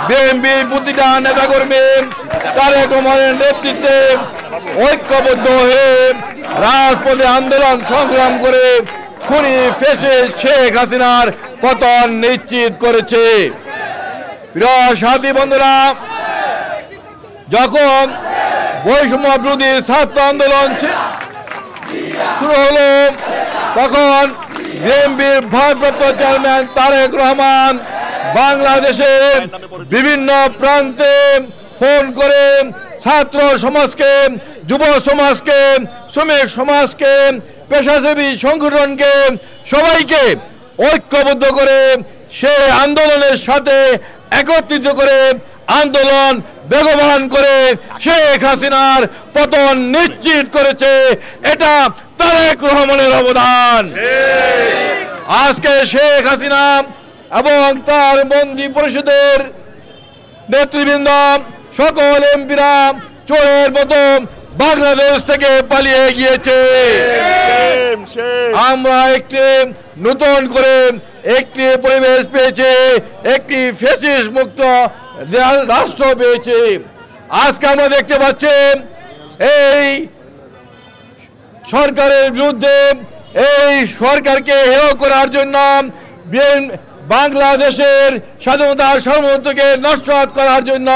বিএনপির প্রতিটা নেতাকর্মী তারেক রহমানের নেতৃত্বে ঐক্যবদ্ধ হয়ে রাজপথে আন্দোলন সংগ্রাম করে খুনি ফ্যাসিস্ট শেখ হাসিনার পতন নিশ্চিত করেছে। প্রিয় সাথী বন্ধুরা, যখন বৈষম্য বিরোধী ছাত্র আন্দোলন শুরু হলো তখন বিএনপির ভারপ্রাপ্ত চেয়ারম্যান তারেক রহমান বাংলাদেশের বিভিন্ন প্রান্তে ফোন করে ছাত্র সমাজকে, যুব সমাজকে, শ্রমিক সমাজকে, পেশাজীবী সংগঠনকে সবাইকে ঐক্যবদ্ধ করে সেই আন্দোলনের সাথে একত্রিত করে আন্দোলন বেগবান করে শেখ হাসিনার পতন নিশ্চিত করেছে। এটা তারেক রহমানের অবদান। আজকে শেখ হাসিনা এবং তার মন্ত্রী পরিষদের নেতৃবৃন্দ সকল এমপিরা চোরের মতো বাংলাদেশ থেকে পালিয়ে গিয়েছে। আমরা একটি নতুন করে একটি পরিবেশ পেয়েছে, একটি ফ্যাসিস্ট মুক্ত রাষ্ট্র পেয়েছে। আজকে আমরা দেখতে পাচ্ছি এই সরকারের বিরুদ্ধে, এই সরকারকে হেয় করার জন্য বাংলাদেশের স্বাধীনতা সার্বভৌমত্বকে নষ্ট করার জন্য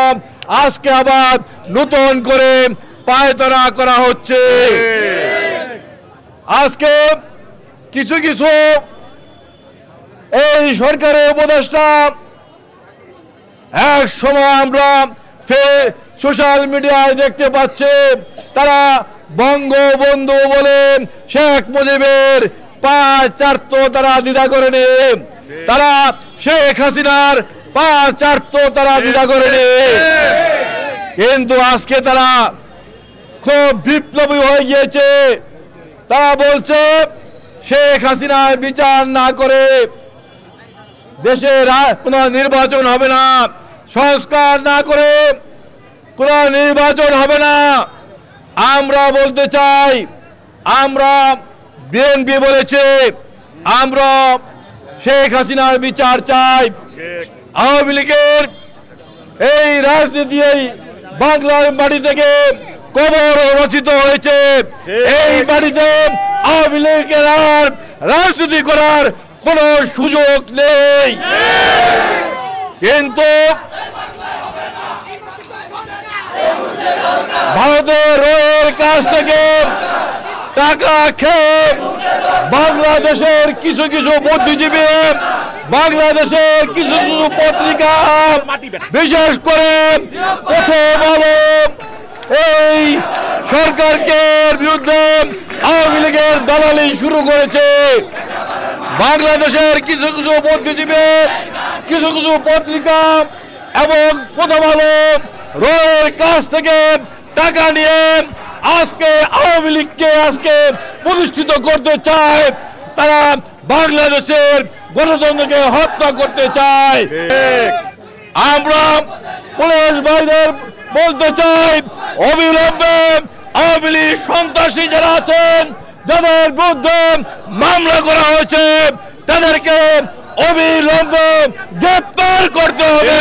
আজকে আবার নতুন করে পায়তারা করা হচ্ছে। আজকে কিছু কিছু এই সরকারের উপদেষ্টা এক সময় আমরা সোশ্যাল মিডিয়ায় দেখতে পাচ্ছি তারা বঙ্গবন্ধু বলে শেখ মুজিবের পাঁচ চার্ত তারা দ্বিধা করে নে, তারা শেখ হাসিনার পাঁচ চার্ত তারা দ্বিধা করে নে। কিন্তু আজকে তারা খুব বিপ্লবী হয়ে গিয়েছে। তারা বলছে শেখ হাসিনার বিচার না করে দেশে কোনো নির্বাচন হবে না, সংস্কার না করে কোনো নির্বাচন হবে না। আমরা বলতে চাই, আমরা বিএনপি বলেছে আমরা শেখ হাসিনার বিচার চাই। আওয়ামী লীগের এই রাজনীতি বাংলার মাটি থেকে কবর রচিত হয়েছে। এই মাটিতে আওয়ামী লীগের আর রাজনীতি করার কোন সুযোগ নেই। কিন্তু ভারতের কাছ থেকে টাকা খেয়ে বাংলাদেশের কিছু কিছু বুদ্ধিজীবী, বাংলাদেশের কিছু কিছু পত্রিকা, বিশেষ করে প্রথম আলো এই সরকারকে বিরুদ্ধে আওয়ামী লীগের দালালি শুরু করেছে। বাংলাদেশের কিছু কিছু বুদ্ধিজীবী, কিছু কিছু পত্রিকা এবং প্রথম আলো রয়ের কাছ থেকে টাকা নিয়ে আজকে আওয়ামী লীগকে আজকে প্রতিষ্ঠিত করতে চায়। তারা বাংলাদেশের গণতন্ত্রকে হত্যা করতে চায়। আমরা পুলিশ ভাইদের বলতে চাই, অবিলম্বে আওয়ামী লীগ সন্ত্রাসী যারা আছেন, যাদের বিরুদ্ধে মামলা করা হয়েছে, তাদেরকে অবিলম্বে গ্রেপ্তার করতে হবে।